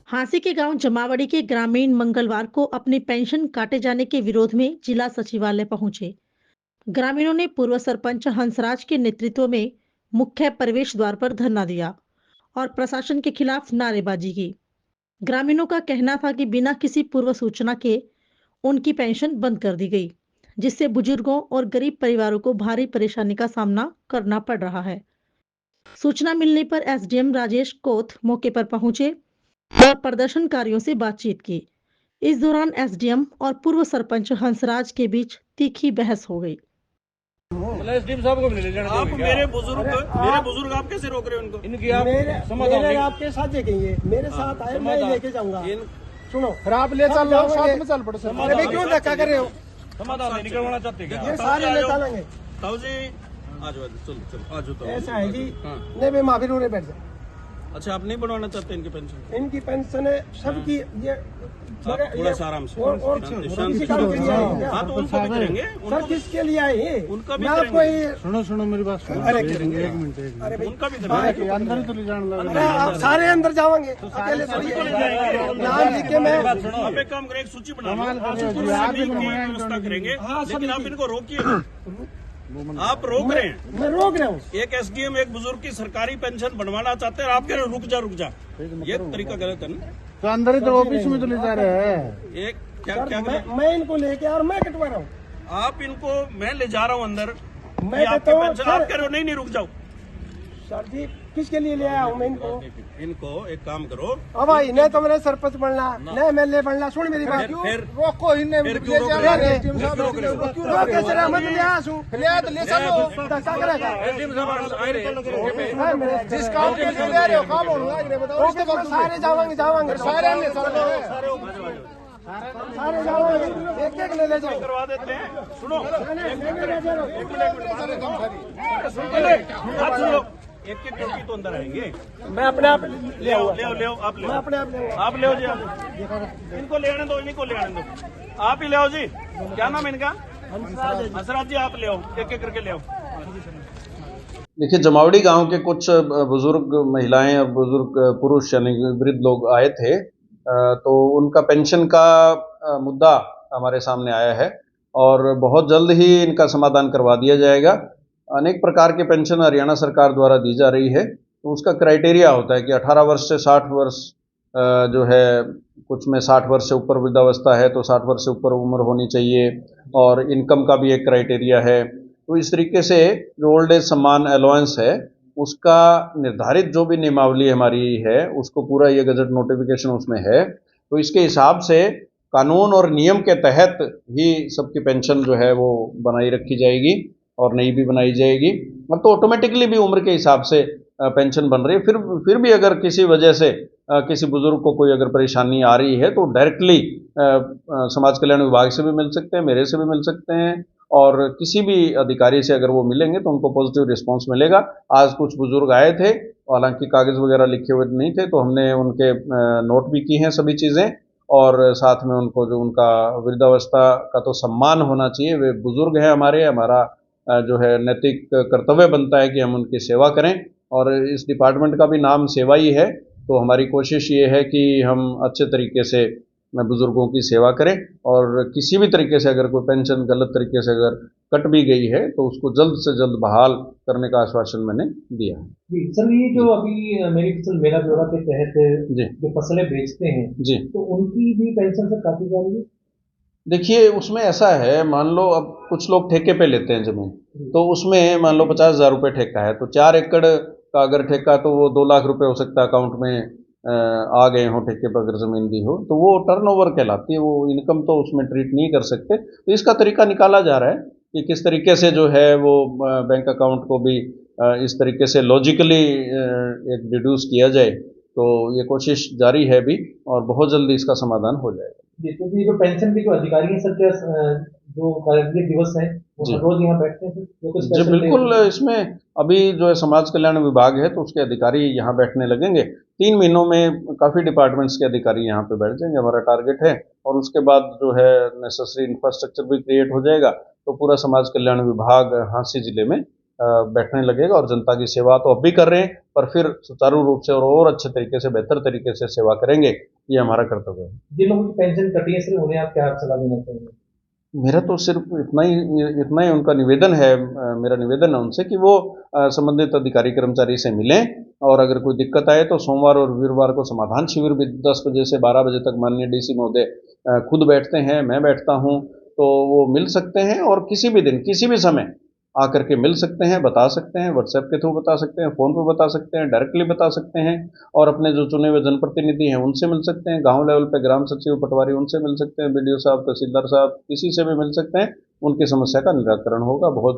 हांसी के गांव जमावड़ी के ग्रामीण मंगलवार को अपनी पेंशन काटे जाने के विरोध में जिला सचिवालय पहुंचे। ग्रामीणों ने पूर्व सरपंच हंसराज के नेतृत्व में मुख्य प्रवेश द्वार पर धरना दिया और प्रशासन के खिलाफ नारेबाजी की। ग्रामीणों का कहना था कि बिना किसी पूर्व सूचना के उनकी पेंशन बंद कर दी गई, जिससे बुजुर्गों और गरीब परिवारों को भारी परेशानी का सामना करना पड़ रहा है। सूचना मिलने पर एसडीएम राजेश कोथ मौके पर पहुंचे और प्रदर्शनकारियों से बातचीत की। इस दौरान एसडीएम और पूर्व सरपंच हंसराज के बीच तीखी बहस हो गई। एसडीएम साहब को भी ले जाना आप मेरे बुजुर्ग आप कैसे रोक रहे हो उनको? इनकी आप समाधान मेरे आपके साथ जाएंगे, मेरे साथ आए, मैं लेके जाऊंगा। सुनो, फिर आप ले चल लो, साथ में चल पड़ो सर। अरे क्यों धक्का कर रहे हो? समाधान नहीं करवाना चाहते क्या? ये सारे ले चलेंगे। ताऊ जी आज चलो आज तो ऐसा है जी, नहीं मैं माफी रो बैठ जाओ। अच्छा, आप नहीं बनवाना चाहते इनकी पेंशन? इनकी पेंशन है सबकी, ये थोड़ा सा आराम से और किसी काम के लिए आए हैं क्या? हाँ तो उनको भी करेंगे, सर किसके लिए आए हैं? उनका भी मैं आपको ये सुनो मेरी बात सुनो। अरे एक मिनट अरे भाई, उनका भी करेंगे। अंदर ही तो ले जाने लगा। अरे आप सारे अंदर जाओगे, अकेले थोड़ी नाम लिख के मैं आप एक काम करें, एक सूची बना लो, व्यवस्था करेंगे, लेकिन आप इनको रोकिए। आप रोक रहे हैं। मैं रोक रहा हूँ। एक एसडीएम एक बुजुर्ग की सरकारी पेंशन बनवाना चाहते हैं और आप कह रहे हो रुक जा, ये तरीका गलत है ना? तो अंदर ही तो ऑफिस में तो ले जा रहे हैं। एक क्या मैं इनको लेके और मैं कटवा रहा हूँ। आप इनको, मैं ले जा रहा हूँ अंदर, मैं आपकी कहता हूँ पेंशन आप कह रहे हो नहीं रुक जाओ। सर जी किसके लिए ले आया हूँ मैं इनको? इनको एक काम करो, अब भाई नहीं तो मैंने सरपंच बनना, नहीं एमएलए बनना। सुन मेरी बात, फिर रोको ही नहीं, फिर क्यों रोक रहे हो? एसडीएम साहब रोक रहे हो? क्यों रोके सर? मैं तो ले आया हूँ, ले चलो। धक्का करेगा। एसडीएम साहब आ रहे हैं। हाँ, मेरे जिस काम के लिए ले रहे हो काम होगा, ये बताओ। ओके, तो सारे जावांगे सारे ले चलो। सारे जावांगे, एक एक ले जाओ। करवा देते हैं। सुनो हाथ सुन लो, एक एक चौकी तो अंदर आएंगे। मैं अपने आप ले आओ आप ले मैं आओ, अपने आप ले आप ले आओ जी, इनको ले आने दो, इनको ले आने दो। आप ही ले आओ जी, क्या नाम है इनका? हंसराज जी, आप ले आओ, एक एक करके ले आओ। देखिए, जमावड़ी गांव के कुछ बुजुर्ग महिलाएं और बुजुर्ग पुरुष यानी वृद्ध लोग आए थे, तो उनका पेंशन का मुद्दा हमारे सामने आया है और बहुत जल्द ही इनका समाधान करवा दिया जाएगा। अनेक प्रकार के पेंशन हरियाणा सरकार द्वारा दी जा रही है, तो उसका क्राइटेरिया होता है कि 18 वर्ष से 60 वर्ष जो है, कुछ में 60 वर्ष से ऊपर वृद्धावस्था है तो 60 वर्ष से ऊपर उम्र होनी चाहिए, और इनकम का भी एक क्राइटेरिया है। तो इस तरीके से जो ओल्ड एज सम्मान अलाउंस है, उसका निर्धारित जो भी नियमावली हमारी है, उसको पूरा ये गजट नोटिफिकेशन उसमें है। तो इसके हिसाब से कानून और नियम के तहत ही सबकी पेंशन जो है वो बनाई रखी जाएगी और नई भी बनाई जाएगी। अब तो ऑटोमेटिकली भी उम्र के हिसाब से पेंशन बन रही है। फिर भी अगर किसी वजह से किसी बुजुर्ग को कोई अगर परेशानी आ रही है तो डायरेक्टली समाज कल्याण विभाग से भी मिल सकते हैं, मेरे से भी मिल सकते हैं, और किसी भी अधिकारी से अगर वो मिलेंगे तो उनको पॉजिटिव रिस्पांस मिलेगा। आज कुछ बुजुर्ग आए थे, हालांकि कागज़ वगैरह लिखे हुए नहीं थे, तो हमने उनके नोट भी की हैं सभी चीज़ें, और साथ में उनको जो उनका वृद्धावस्था का तो सम्मान होना चाहिए, वे बुजुर्ग हैं हमारा जो है नैतिक कर्तव्य बनता है कि हम उनकी सेवा करें, और इस डिपार्टमेंट का भी नाम सेवा ही है। तो हमारी कोशिश ये है कि हम अच्छे तरीके से बुजुर्गों की सेवा करें, और किसी भी तरीके से अगर कोई पेंशन गलत तरीके से अगर कट भी गई है तो उसको जल्द से जल्द बहाल करने का आश्वासन मैंने दिया है। जी सर, ये जो अभी मेरी फसल मेरा ब्यौरा के तहत जी जो फसलें बेचते हैं जी, तो उनकी भी पेंशन से काटी जा रही है? देखिए, उसमें ऐसा है, मान लो अब कुछ लोग ठेके पे लेते हैं ज़मीन, तो उसमें मान लो 50,000 रुपये ठेका है, तो 4 एकड़ का अगर ठेका, तो वो 2 लाख रुपए हो सकता है अकाउंट में आ गए हों ठेके पर अगर ज़मीन दी हो, तो वो टर्नओवर कहलाती है, वो इनकम तो उसमें ट्रीट नहीं कर सकते। तो इसका तरीका निकाला जा रहा है कि किस तरीके से जो है वो बैंक अकाउंट को भी इस तरीके से लॉजिकली एक डिड्यूस किया जाए। तो ये कोशिश जारी है भी, और बहुत जल्दी इसका समाधान हो जाएगा। जी, क्योंकि जो पेंशन के जो अधिकारी हैं सर, क्या जो कार्यक्रम दिवस है वो जी। हर रोज यहाँ बैठते हैं सर? जो कुछ जी special बिल्कुल, day- इसमें अभी जो है समाज कल्याण विभाग है, तो उसके अधिकारी यहाँ बैठने लगेंगे। 3 महीनों में काफ़ी डिपार्टमेंट्स के अधिकारी यहाँ पे बैठ जाएंगे, हमारा टारगेट है, और उसके बाद जो है नेसेसरी इंफ्रास्ट्रक्चर भी क्रिएट हो जाएगा, तो पूरा समाज कल्याण विभाग हांसी जिले में बैठने लगेगा और जनता की सेवा तो अब भी कर रहे हैं, पर फिर सुचारू रूप से और अच्छे तरीके से, बेहतर तरीके से सेवा करेंगे, ये हमारा कर्तव्य है। जिन लोगों की पेंशन कटी है सिर्फ उन्हें आप क्या सलाह देना चाहेंगे? मेरा तो सिर्फ इतना ही उनका निवेदन है, मेरा निवेदन है उनसे कि वो संबंधित अधिकारी कर्मचारी से मिलें, और अगर कोई दिक्कत आए तो सोमवार और वीरवार को समाधान शिविर भी 10 बजे से 12 बजे तक माननीय डीसी महोदय खुद बैठते हैं, मैं बैठता हूं, तो वो मिल सकते हैं और किसी भी दिन किसी भी समय आकर के मिल सकते हैं, बता सकते हैं, व्हाट्सएप के थ्रू बता सकते हैं, फ़ोन पे बता सकते हैं, डायरेक्टली बता सकते हैं, और अपने जो चुने हुए जनप्रतिनिधि हैं उनसे मिल सकते हैं, गांव लेवल पे ग्राम सचिव पटवारी उनसे मिल सकते हैं, बीडीओ साहब, तहसीलदार साहब, किसी से भी मिल सकते हैं, उनकी समस्या का निराकरण होगा। बहुत